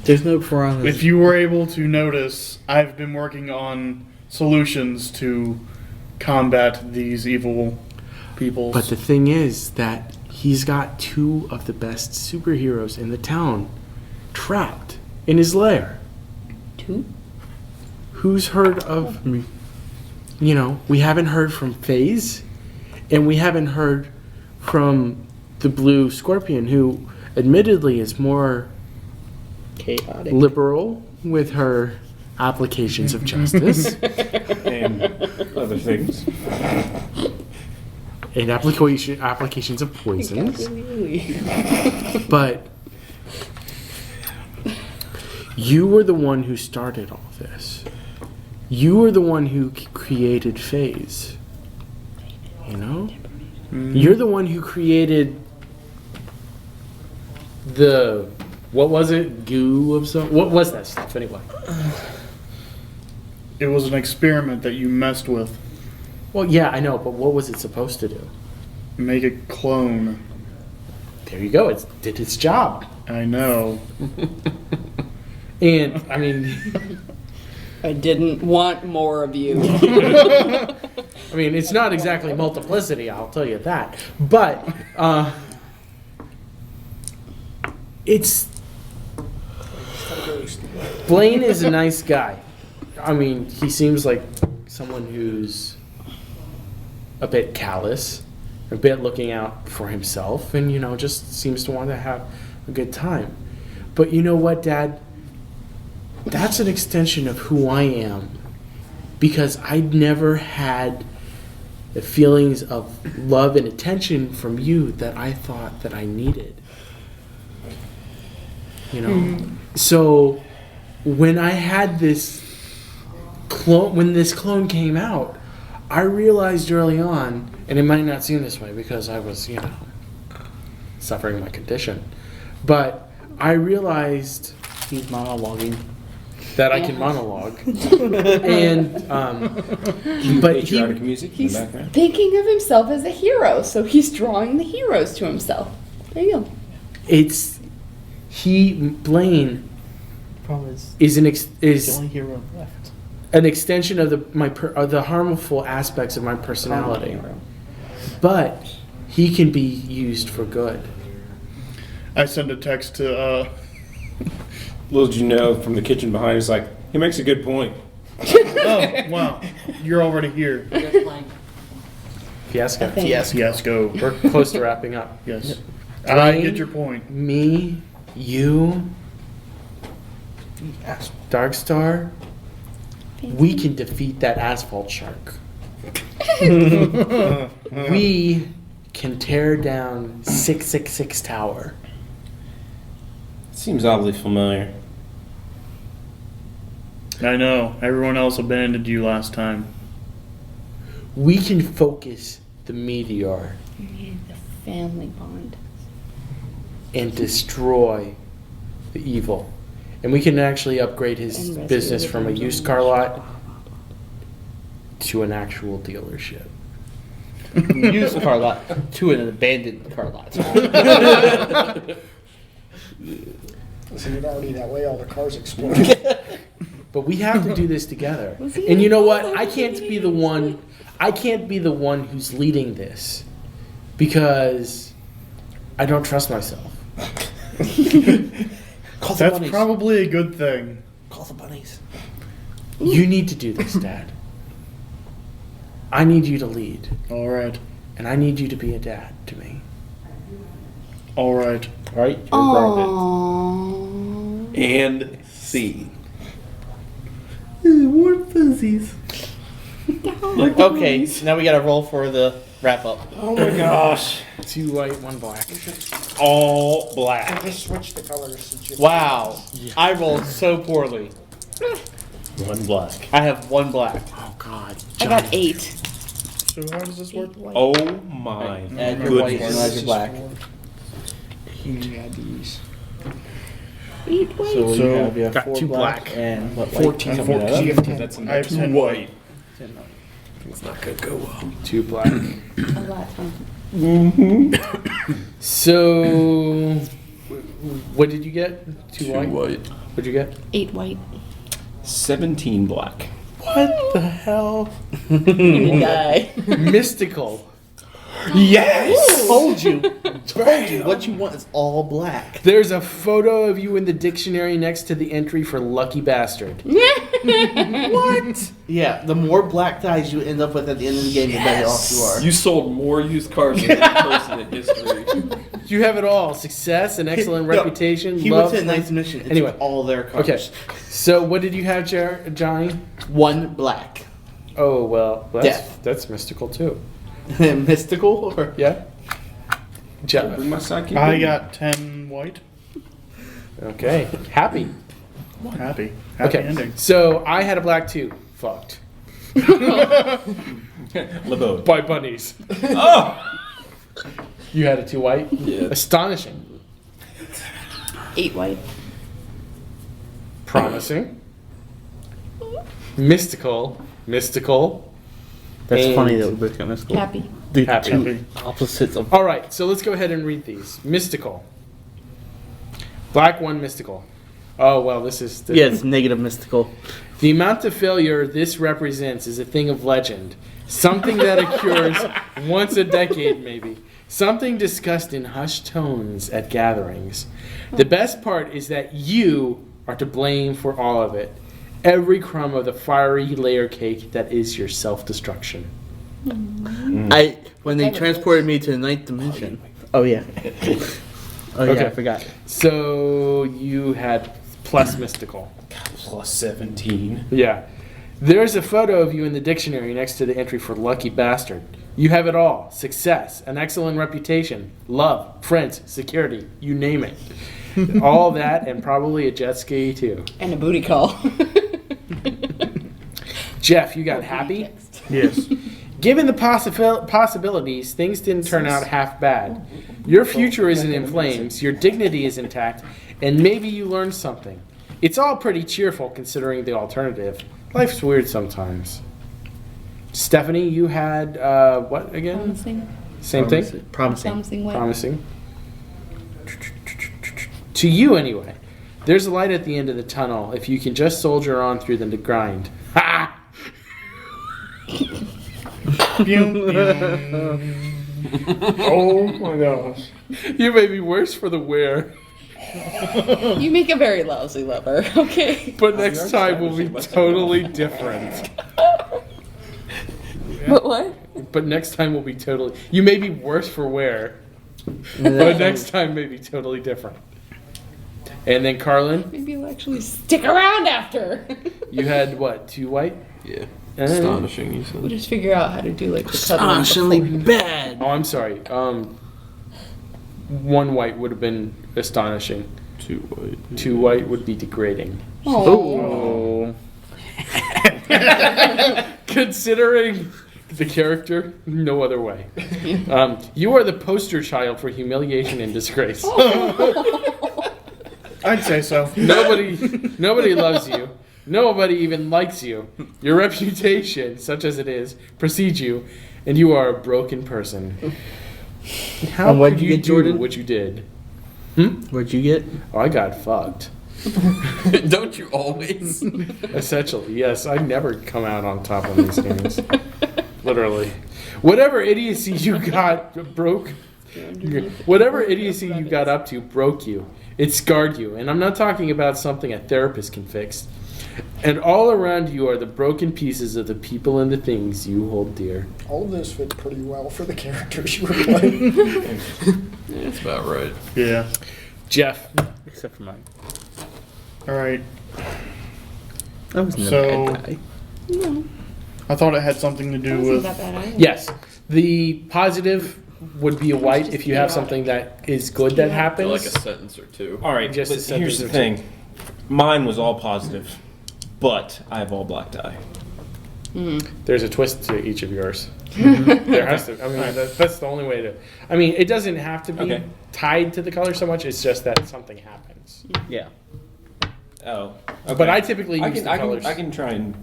S3: There's no piranhas.
S4: If you were able to notice, I've been working on solutions to combat these evil peoples.
S1: But the thing is that he's got two of the best superheroes in the town trapped in his lair.
S6: Two?
S1: Who's heard of me? You know, we haven't heard from FaZe, and we haven't heard from the Blue Scorpion, who admittedly is more
S3: Chaotic.
S1: liberal with her applications of justice
S5: And other things.
S1: and applications of poisons. But you were the one who started all this. You were the one who created FaZe. You know? You're the one who created the, what was it? Goo of some, what was that stuff anyway?
S4: it was an experiment that you messed with.
S1: Well, yeah, I know, but what was it supposed to do?
S4: Make a clone.
S1: There you go. It did its job.
S4: I know.
S1: And, I mean,
S6: I didn't want more of you.
S1: I mean, it's not exactly multiplicity, I'll tell you that. But, it's... Blain is a nice guy. I mean, he seems like someone who's a bit callous, a bit looking out for himself, and, you know, just seems to want to have a good time. But you know what, Dad? That's an extension of who I am. Because I'd never had the feelings of love and attention from you that I thought that I needed. You know? So when I had this clone, when this clone came out, I realized early on, and it might not seem this way because I was, you know, suffering my condition, but I realized
S3: He's monologuing.
S7: that I can monologue. And but
S5: Patriotic music in
S6: He's
S5: the background.
S6: thinking of himself as a hero, so he's drawing the heroes to himself. There you go.
S7: Blain
S3: Problem is,
S7: is
S3: the only hero left.
S7: an extension of the harmful aspects of my personality, but he can be used for good.
S4: I send a text to
S5: Little did you know from the kitchen behind, he's like, he makes a good point.
S4: oh wow, you're already here.
S7: Fiasco.
S4: Fiasco.
S7: We're close to wrapping up.
S4: Yes. I
S7: Blain,
S4: get your point.
S7: Me, you, Darkstar, we can defeat that asphalt shark. We can tear down 666 Tower.
S5: Seems oddly familiar.
S4: I know. Everyone else abandoned you last time.
S7: We can focus the meteor
S6: The family bond.
S7: and destroy the evil. And we can actually upgrade his
S6: And rescue
S7: business
S6: the
S7: from a
S6: dungeon.
S7: used car lot to an actual dealership.
S3: Used car lot to an abandoned car lot.
S8: Isn't it already that way? All the cars exploded.
S7: But we have to do this together.
S6: Was he
S7: And you know what?
S6: involved?
S7: I can't be the one who's leading this because I don't trust myself.
S3: Call the
S4: That's
S3: bunnies.
S4: probably a good thing.
S3: Call the bunnies.
S7: You need to do this, Dad. I need you to lead,
S4: All right.
S7: and I need you to be a dad to me.
S4: All right.
S3: All right, you're grounded.
S6: Aww.
S2: And C. Warm fuzzies. Like
S3: Okay, so now we gotta roll for the wrap up.
S5: Oh my gosh.
S7: 2 white, 1 black.
S5: All black.
S8: I just switched the colors since you.
S3: Wow, I rolled so poorly.
S5: 1 black.
S3: I have 1 black.
S7: Oh God.
S6: I got 8.
S4: So how does this work?
S5: Oh my
S3: Add your white and
S5: goodness.
S3: add your black.
S8: These.
S6: 8 white.
S3: So you
S4: So,
S3: have, you have
S7: got
S3: 4
S7: 2
S3: black,
S7: black.
S3: and what?
S7: 14.
S3: White?
S4: 14.
S5: That's
S4: I have 10
S2: white.
S3: 10 white.
S2: It's not gonna go well.
S7: 2 black.
S6: A lot of fun.
S7: So, what did you get? 2 white?
S2: white.
S7: What'd you get?
S6: 8 white.
S5: 17 black.
S7: What the hell?
S6: You die.
S7: Mystical.
S5: Yes!
S3: Told you. What you want is all black.
S7: There's a photo of you in the dictionary next to the entry for lucky bastard.
S3: What? Yeah, the more black dice you end up with at the end of the game, the better off you are.
S2: You sold more used cars than any person in history.
S7: You have it all: success, an excellent
S3: No,
S7: reputation,
S3: He
S7: love.
S3: went to ninth mission. It
S7: Anyway.
S3: took all their cards.
S7: Okay, so what did you have, Johnny?
S3: 1 black.
S7: Oh well,
S3: Death.
S7: that's mystical too.
S3: Mystical or
S7: Yeah. Jeff.
S5: Bring my sidekick.
S4: I got 10 white.
S7: Okay. Happy.
S4: Happy
S7: Okay.
S4: ending.
S7: So I had a black too. Fucked.
S5: LeBeau.
S7: By bunnies.
S5: Oh!
S7: You had a 2 white.
S2: Yeah.
S7: Astonishing.
S6: 8 white.
S7: Promising. Mystical.
S3: That's
S7: And-
S3: funny that we both got mystical.
S6: Happy.
S3: The
S7: Happy.
S3: two opposites of.
S7: All right, so let's go ahead and read these. Mystical. Black 1, mystical. Oh well, this is
S3: Yeah, it's negative mystical.
S7: the amount of failure this represents is a thing of legend, something that occurs once a decade, maybe. Something discussed in hushed tones at gatherings. The best part is that you are to blame for all of it. Every crumb of the fiery layer cake that is your self-destruction.
S3: When they transported me to the 9th dimension. Oh yeah. Oh yeah,
S7: Okay.
S3: I forgot.
S7: So you had plus mystical.
S5: Plus 17.
S7: Yeah. There's a photo of you in the dictionary next to the entry for lucky bastard. You have it all: success, an excellent reputation, love, friends, security, you name it. All that and probably a jet ski too.
S6: And a booty call.
S7: Jeff, you got happy?
S4: Yes.
S7: Given the possibilities, things didn't turn out half bad. Your future isn't in flames, your dignity is intact, and maybe you learned something. It's all pretty cheerful considering the alternative. Life's weird sometimes. Stephanie, you had what again?
S6: Promising.
S7: Same thing?
S3: Promising.
S6: Promising what?
S7: Promising. To you, anyway. There's a light at the end of the tunnel if you can just soldier on through the grind. Ha!
S4: Oh my gosh.
S7: You may be worse for the wear,
S6: You make a very lousy lover, okay?
S7: but next time will be totally different.
S6: But what?
S7: But next time will be totally... You may be worse for wear, but next time may be totally different. And then Carlin,
S6: Maybe you'll actually stick around after.
S7: you had what, 2 white?
S2: Yeah.
S7: Uh,
S2: Astonishing, you
S6: We'll
S2: said.
S6: just figure out how to do like the
S3: Astonishingly
S6: cuddling
S3: bad.
S7: Oh, I'm sorry. 1 white would have been astonishing.
S2: 2 white.
S7: 2 white would be degrading.
S6: before.
S3: Oh.
S7: Considering the character, no other way. You are the poster child for humiliation and disgrace.
S4: I'd say so.
S7: Nobody loves you. Nobody even likes you. Your reputation, such as it is, precedes you, and you are a broken person. How
S3: And what'd
S7: could
S3: you
S7: you
S3: get,
S7: do
S3: Jordan?
S7: what you did?
S3: What'd you get?
S7: Oh, I got fucked.
S2: Don't you always?
S7: Essentially, yes. I never come out on top on these games. Literally. Whatever idiocy you got broke. Whatever idiocy you got up to broke you. It scarred you. And I'm not talking about something a therapist can fix. And all around you are the broken pieces of the people and the things you hold dear.
S8: All of this fit pretty well for the characters you were playing.
S2: Yeah, that's about right.
S4: Yeah.
S7: Jeff.
S3: Except for mine.
S4: All right.
S3: I was never
S4: So-
S3: a bad guy.
S4: I thought it had something to do
S6: Wasn't
S4: with.
S6: that bad either.
S7: Yes. The positive would be a white if you have something that is good that happens.
S2: Like a sentence or two.
S5: All right,
S7: Just
S5: but
S7: a sentence
S5: here's the
S7: or two.
S5: thing. Mine was all positive, but I have all black tie.
S7: There's a twist to each of yours. There has to. I mean, that's the only way to. I mean, it doesn't have to be
S5: Okay.
S7: tied to the color so much. It's just that something happens.
S3: Yeah.
S5: Oh,
S7: But I typically use
S5: I can,
S7: the
S5: I
S7: colors.
S5: can try and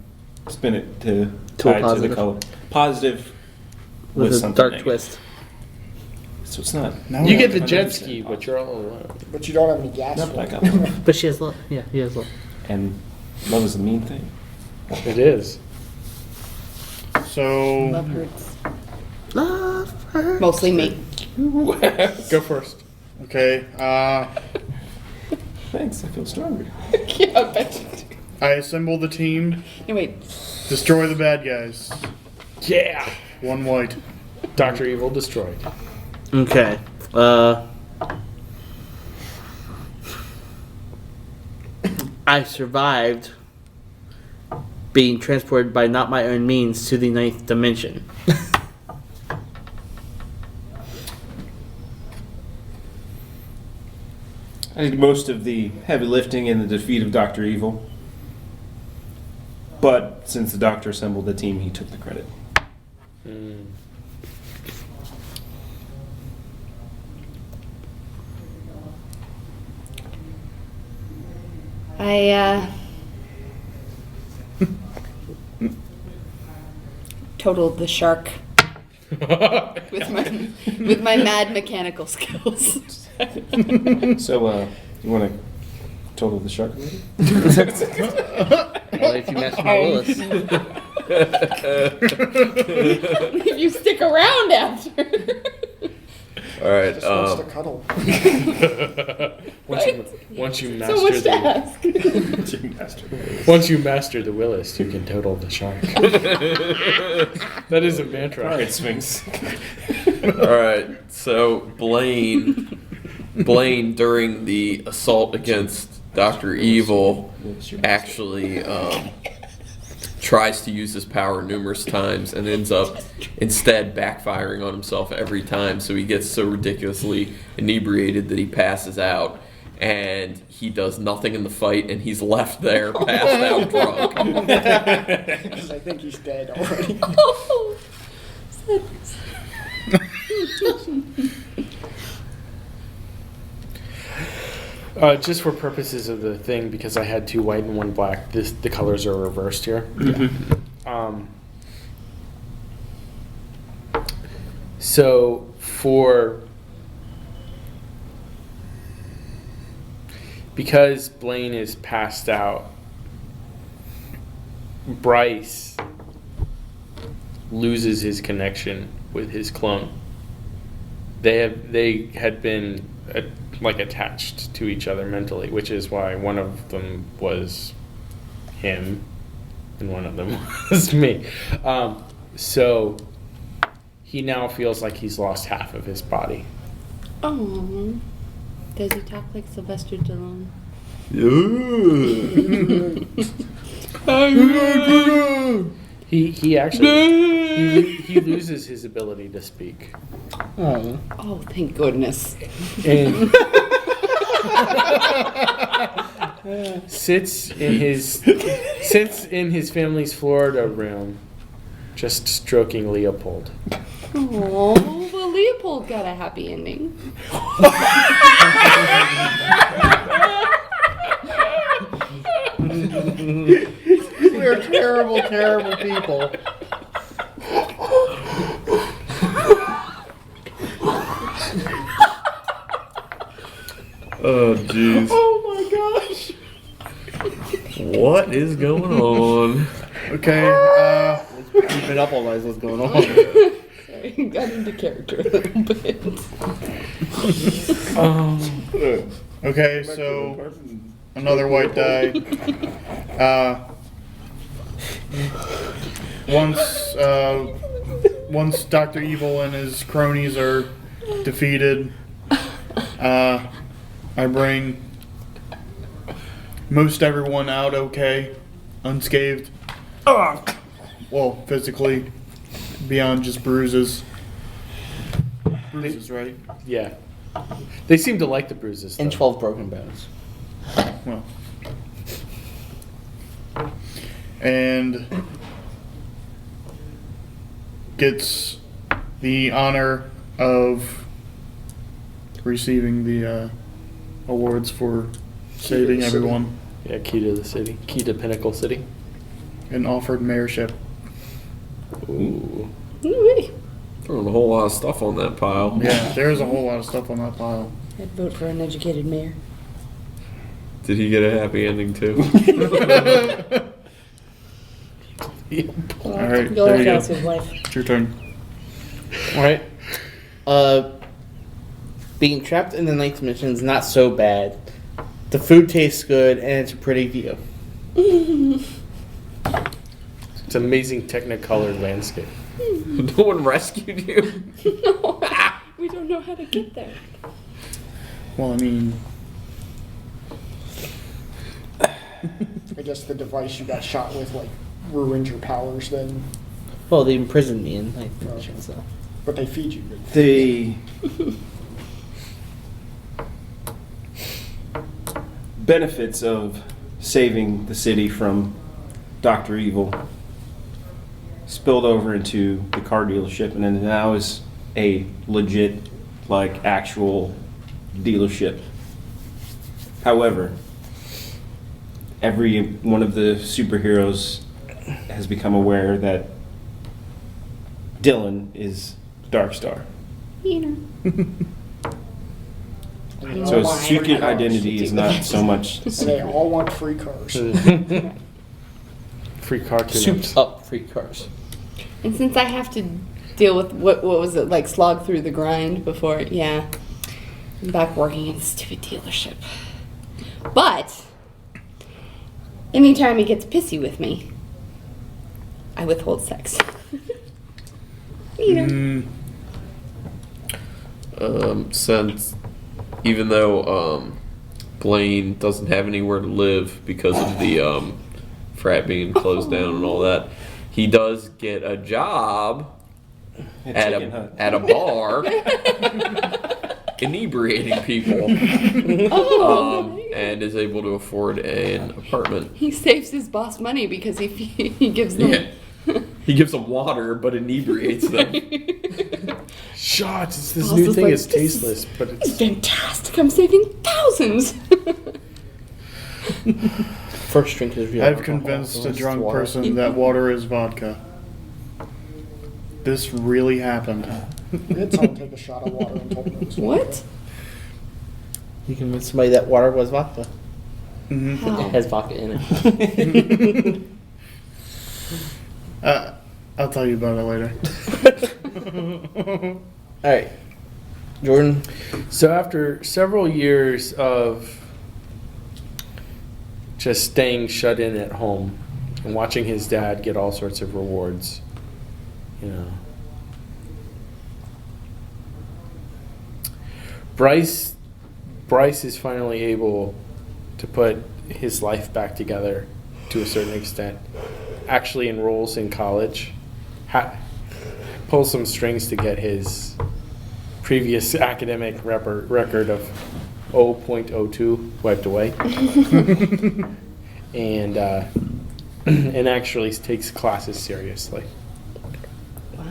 S5: spin it to
S3: To a
S5: tie it to the
S3: positive.
S5: color. Positive
S3: With a
S5: something
S3: dark
S5: negative.
S3: twist.
S5: So it's not.
S4: No.
S7: You get the jet
S5: 100%
S7: ski, but you're all alone.
S8: But you don't have any gas.
S5: No,
S8: for
S5: but I
S8: it.
S5: got love.
S3: But she has love. Yeah, he has love.
S5: And love is a mean thing.
S7: It is.
S4: So
S6: Love hurts.
S3: Love her.
S6: Mostly me.
S7: Go first.
S4: okay.
S5: Thanks, I feel stronger.
S6: Yeah, I bet you do.
S4: I assemble the team.
S6: No, wait.
S4: Destroy the bad guys.
S7: Yeah.
S4: 1 white.
S7: Dr. Evil destroyed.
S3: Okay. I survived being transported by not my own means to the 9th dimension.
S5: I did most of the heavy lifting in the defeat of Dr. Evil. But since the Doctor assembled the team, he took the credit.
S6: I totaled the shark with my mad mechanical skills.
S5: So, you want to total the shark movie?
S3: Well, if you master my Willis.
S6: If you stick around after.
S2: All right.
S8: Just wants to cuddle.
S7: Once you
S6: So much to ask.
S7: once you master the Willis, you can total the shark. That is a mantra.
S5: All right, Sphinx.
S2: All right. So Blain during the assault against Dr. Evil actually tries to use his power numerous times and ends up instead backfiring on himself every time. So he gets so ridiculously inebriated that he passes out, and he does nothing in the fight, and he's left there passed out drunk.
S8: Because I think he's dead already.
S6: Oh,
S7: Just for purposes of the thing, because I had 2 white and 1 black, the colors are reversed here. So because Blain is passed out, Bryce loses his connection with his clone. They had been attached to each other mentally, which is why one of them was him and one of them was me. So he now feels like he's lost half of his body.
S6: Oh, does he talk like Sylvester Dillon?
S7: He actually he loses his ability to speak.
S6: Oh, thank goodness.
S7: And sits in his family's Florida room, just stroking Leopold.
S6: Oh, well, Leopold got a happy ending.
S3: We're terrible, terrible people.
S2: Oh, jeez.
S3: Oh my gosh.
S2: What is going on?
S4: Okay,
S3: Keep it up, all what's going on.
S6: Sorry, got into character a little bit.
S4: okay, so another white die. Once Dr. Evil and his cronies are defeated, I bring most everyone out okay, unscathed. Well, physically, beyond just bruises. Bruises, right?
S7: Yeah. They seem to like the bruises, though.
S3: And 12 broken bones.
S4: Well. And gets the honor of receiving the awards for saving everyone
S7: Yeah, key to the city. Key to Pinnacle City.
S4: and offered mayorship.
S7: Ooh.
S6: Ooh-wee.
S2: Throwing a whole lot of stuff on that pile.
S4: Yeah, there's a whole lot of stuff on that pile.
S6: I'd vote for an educated mayor.
S2: Did he get a happy ending too?
S4: All right,
S6: Go
S4: there
S6: ahead
S4: you
S6: and
S4: go.
S6: ask his wife.
S4: It's your turn.
S3: Alright. Being trapped in the ninth mission is not so bad. The food tastes good and it's a pretty view.
S7: It's amazing technicolored landscape.
S2: No one rescued you?
S6: No, we don't know how to get there.
S4: Well, I mean,
S8: I guess the device you got shot with, like, ruined your powers then,
S3: Well, they imprisoned me in ninth mission, so.
S8: but they feed you.
S5: The benefits of saving the city from Dr. Evil spilled over into the car dealership, and then now is a legit, like, actual dealership. However, every one of the superheroes has become aware that Dillon is Darkstar.
S6: You know.
S5: So his secret identity is not so much
S8: And they all want free cars.
S7: Free car
S3: Souped
S7: tune-ups.
S3: up free cars.
S6: And since I have to deal with what was it like, slog through the grind before, yeah, I'm back working at the stupid dealership. But anytime he gets pissy with me, I withhold sex. You know.
S2: Since even though Blain doesn't have anywhere to live because of the frat being closed down and all that, he does get a job at a bar inebriating people and is able to afford an apartment.
S6: He saves his boss money because he gives them.
S2: Yeah. He gives them water but inebriates them.
S7: Shots. It's this
S6: Boss
S7: new
S6: is
S7: thing.
S6: like,
S7: It's tasteless, but
S6: It's
S7: it's
S6: fantastic. I'm saving thousands.
S3: First drink is real.
S4: I've
S3: alcohol,
S4: convinced
S3: the
S4: a
S3: rest
S4: drunk
S3: is water.
S4: person that water is vodka. This really happened.
S8: We had someone take a shot of water and told them it was
S6: What?
S3: You convinced somebody that water was vodka.
S4: Hmm
S3: It
S6: How?
S3: has vodka in it.
S4: I'll tell you about it later.
S3: All right, Jordan.
S7: So after several years of just staying shut in at home and watching his dad get all sorts of rewards, you know, Bryce is finally able to put his life back together to a certain extent. Actually enrolls in college, pulls some strings to get his previous academic record of 0.02 wiped away, and actually takes classes seriously.
S6: Wow.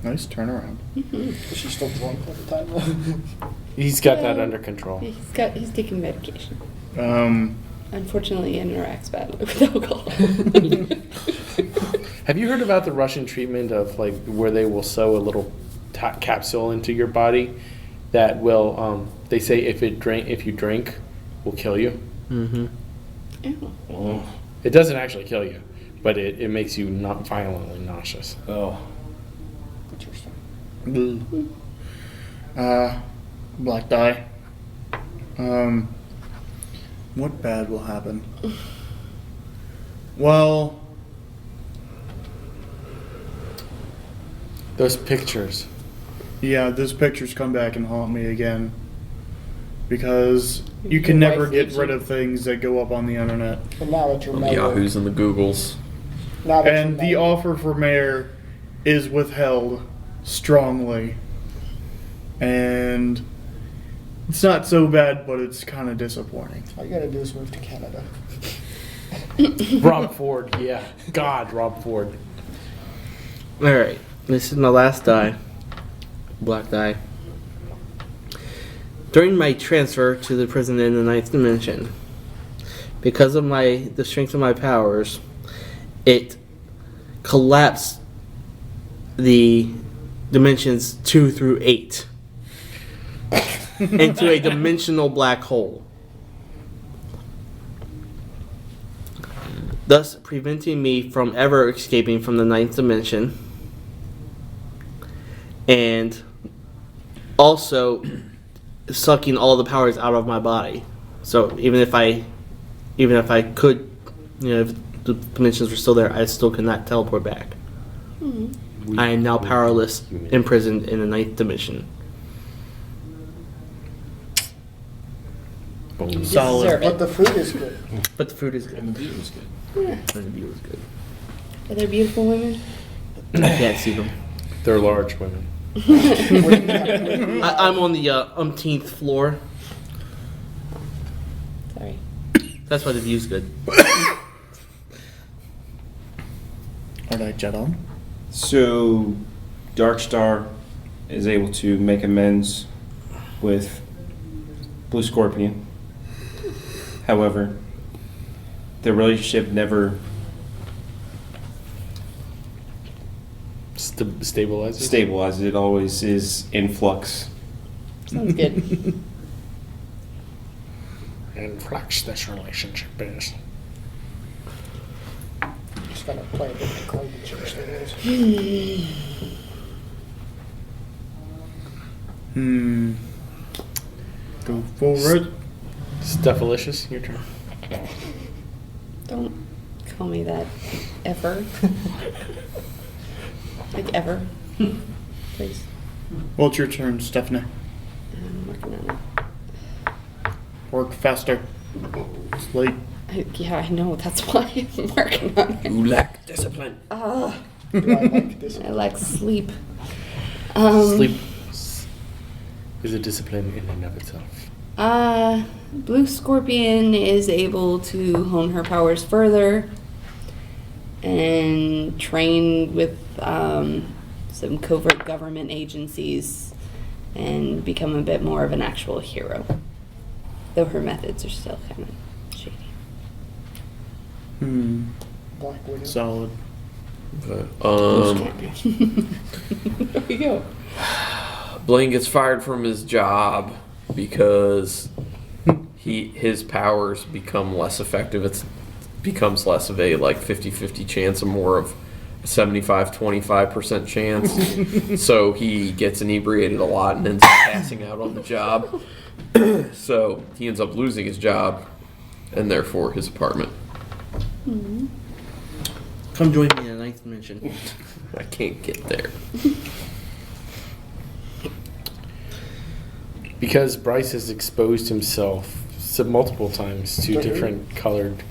S4: Nice turnaround.
S8: Is she still drunk all the time?
S7: He's got that
S6: Yeah.
S7: under control.
S6: He's taking medication. Unfortunately, he interacts badly with alcohol.
S7: Have you heard about the Russian treatment of like where they will sew a little capsule into your body that will, they say if you drink, will kill you.
S3: Mm-hmm.
S6: Ew.
S7: It doesn't actually kill you, but it makes you not violently nauseous.
S5: Oh.
S8: Interesting.
S4: Black die. What bad will happen? Well,
S7: Those pictures.
S4: yeah, those pictures come back and haunt me again. Because you can
S8: Your
S4: never
S8: wife
S4: get
S8: hates
S4: rid
S8: you.
S4: of things that go up on the internet.
S8: And now that you're
S2: The
S8: mayor,
S2: Yahoos and the Googles.
S8: now that
S4: And
S8: you're
S4: the
S8: mayor,
S4: offer for mayor is withheld strongly. And it's not so bad, but it's kind of disappointing.
S8: all you gotta do is move to Canada.
S7: Rob Ford, yeah. God, Rob Ford.
S3: All right, this is my last die. Black die. During my transfer to the prison in the ninth dimension, because of the strength of my powers, it collapsed the dimensions 2 through 8 into a dimensional black hole, thus preventing me from ever escaping from the ninth dimension, and also sucking all the powers out of my body. So even if I could, if the dimensions were still there, I still could not teleport back. I am now powerless, imprisoned in the ninth dimension.
S6: You
S4: Solid.
S6: deserve
S8: But
S6: it.
S8: the food is good.
S3: But the food is good.
S5: And the view was good.
S3: And the view is good.
S6: Are there beautiful women?
S3: I can't see them.
S7: They're large women.
S3: I'm on the umpteenth floor.
S6: Sorry.
S3: That's why the view's good.
S4: Are they jet on?
S5: So, Darkstar is able to make amends with Blue Scorpion. However, the relationship never
S7: Stabilizes.
S5: stabilizes. It always is in flux.
S6: Sounds good.
S7: And flux this relationship is.
S8: Just gonna play a bit of card to change the rules.
S4: Go forward.
S7: Stuffalicious, your turn.
S6: Don't call me that ever. Like ever. Please.
S4: Well, it's your turn, Stephanie.
S6: I'm working on it.
S4: Work faster. It's late.
S6: Yeah, I know. That's why I'm working on it.
S2: You lack discipline.
S8: Do I like this?
S6: I like sleep.
S7: Sleep is a discipline in and of itself.
S6: Blue Scorpion is able to hone her powers further and train with some covert government agencies and become a bit more of an actual hero. though her methods are still kind of shady.
S8: Black Widow.
S4: Solid.
S2: But,
S6: There we go.
S2: Blain gets fired from his job because his powers become less effective. It becomes less of a 50-50 chance and more of a 75-25% chance. So he gets inebriated a lot and ends up passing out on the job. So he ends up losing his job and therefore his apartment.
S3: Come join me in a ninth dimension.
S2: I can't get there.
S7: Because Bryce has exposed himself multiple times to different colored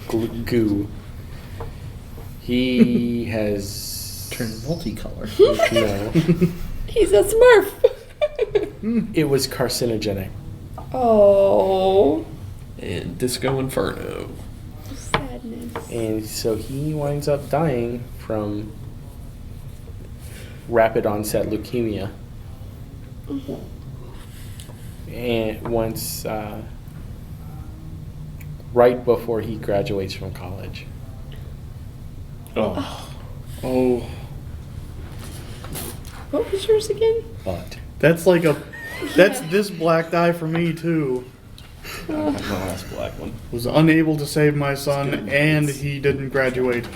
S7: goo, he has
S3: Turn multicolored.
S7: no.
S6: He's a Smurf.
S7: It was carcinogenic.
S6: Oh,
S2: And Disco Inferno.
S6: sadness.
S7: And so he winds up dying from rapid onset leukemia. And once, right before he graduates from college.
S5: Oh.
S4: Oh,
S6: What was yours again?
S7: But
S4: that's this black die for me too.
S5: My last black one.
S4: Was unable to save my son, and he didn't graduate.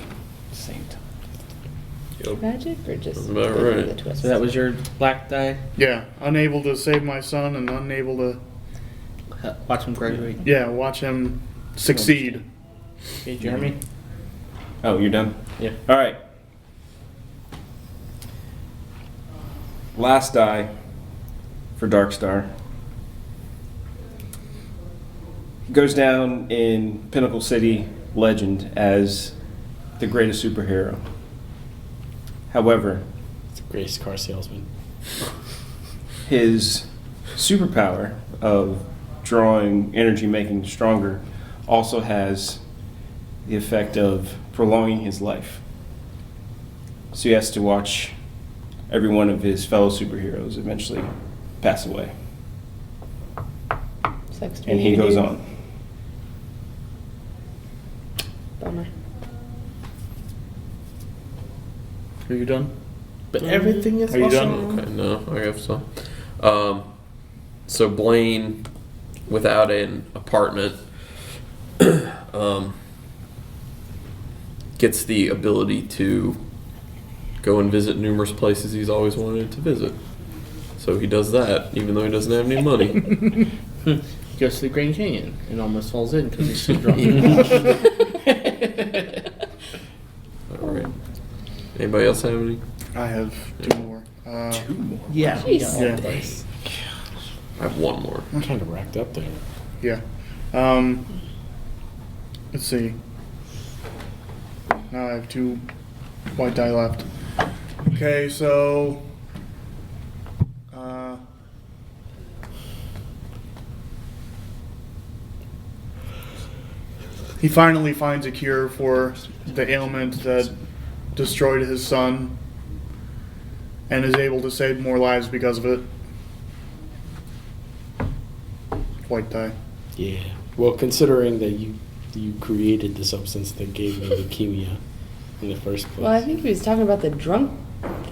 S5: Same time.
S6: Magic or just
S2: That's about right.
S6: the twist?
S3: So that was your black die?
S4: Yeah, unable to save my son, and unable to
S3: Watch him graduate.
S4: watch him succeed.
S3: Okay, Jeremy?
S5: Oh, you're done?
S3: Yeah.
S5: All right. Last die for Darkstar. Goes down in Pinnacle City legend as the greatest superhero. However,
S7: it's the greatest car salesman.
S5: his superpower of drawing energy, making stronger, also has the effect of prolonging his life. So he has to watch every one of his fellow superheroes eventually pass away.
S6: Sucks to
S5: And
S6: be
S5: he
S6: you,
S5: goes
S6: dude.
S5: on.
S6: Bummer.
S4: Are you done?
S3: But everything is
S4: Are you
S3: awesome.
S4: done?
S2: Okay, no, I have some. So Blain, without an apartment, gets the ability to go and visit numerous places he's always wanted to visit. So he does that, even though he doesn't have any money.
S3: Goes to the Grand Canyon and almost falls in because he's so drunk.
S2: All right. Anybody else have any?
S4: I have two more.
S3: Yeah.
S6: Jeez.
S4: Yeah.
S2: I have one more.
S7: I'm kind of racked up there.
S4: Yeah. Let's see. Now I have two white die left. Okay, so he finally finds a cure for the ailment that destroyed his son and is able to save more lives because of it. White die.
S7: Yeah. Well, considering that you created the substance that gave me leukemia in the first place.
S6: Well, I think he was talking about the drunk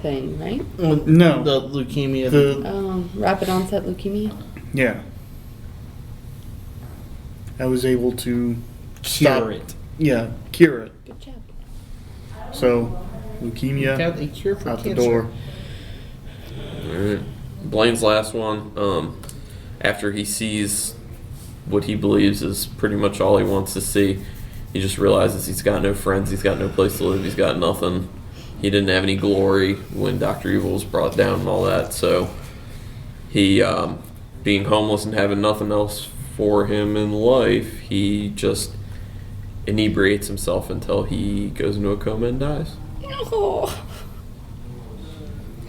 S6: thing, right?
S4: No.
S3: The leukemia.
S6: Rapid onset leukemia.
S4: Yeah. I was able to
S3: Cure
S4: stop
S3: it.
S4: Yeah, cure it.
S6: Good job.
S4: So, leukemia
S3: Got a cure for
S4: out
S3: cancer.
S4: the door.
S2: Alright. Blaine's last one. After he sees what he believes is pretty much all he wants to see, he just realizes he's got no friends, he's got no place to live, he's got nothing. He didn't have any glory when Dr. Evil was brought down and all that, so he, being homeless and having nothing else for him in life, he just inebriates himself until he goes into a coma and dies.
S6: Oh.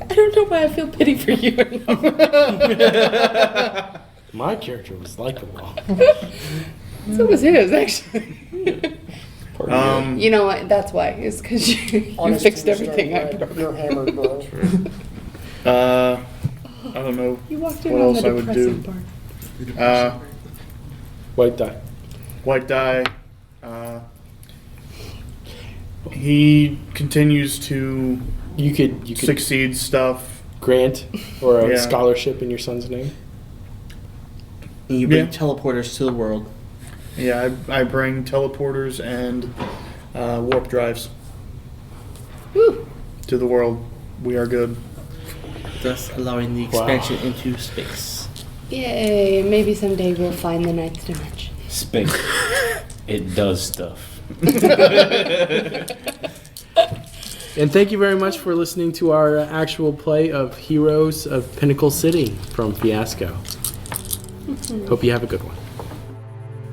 S6: I don't know why I feel pity for you.
S7: My character was likable.
S6: So was his, actually.
S2: Pardon
S6: You know what? That's why. It's because you
S8: Honest
S6: fixed
S8: to the
S6: everything I
S8: stone,
S6: broke.
S8: You're hammered, bro.
S4: I don't know
S6: You walked in
S4: what
S6: on
S4: else
S6: the
S4: I would do.
S6: depressing part.
S7: White die.
S4: White die. He continues to
S7: You could
S4: succeed stuff.
S7: grant or a
S4: Yeah.
S7: scholarship in your son's name.
S3: And you bring
S4: Yeah.
S3: teleporters to the world.
S4: Yeah, I bring teleporters and warp drives to the world. We are good.
S3: Thus allowing the expansion into space.
S6: Yay, maybe someday we'll find the ninth dimension.
S5: Space. It does stuff.
S7: And thank you very much for listening to our actual play of Heroes of Pinnacle City from Fiasco. Hope you have a good one.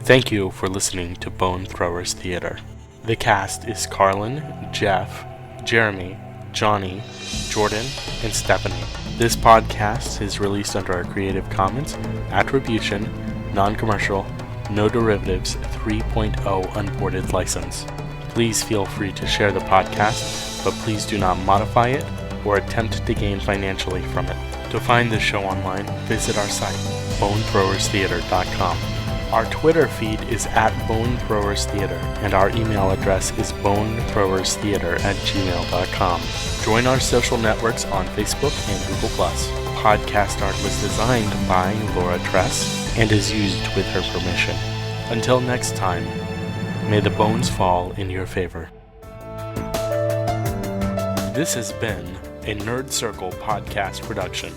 S1: Thank you for listening to Bone Throwers Theater. The cast is Carlin, Jeff, Jeremy, Johnny, Jordan, and Stephanie. This podcast is released under a Creative Commons Attribution, Non-Commercial, No Derivatives 3.0 Unported license. Please feel free to share the podcast, but please do not modify it or attempt to gain financially from it. To find the show online, visit our site, bonethrowerstheater.com. Our Twitter feed is @bonethrowerstheater, and our email address is bonethrowerstheater@gmail.com. Join our social networks on Facebook and Google+. Podcast art was designed by Laura Tress and is used with her permission. Until next time, may the bones fall in your favor. This has been a Nerd Circle podcast production.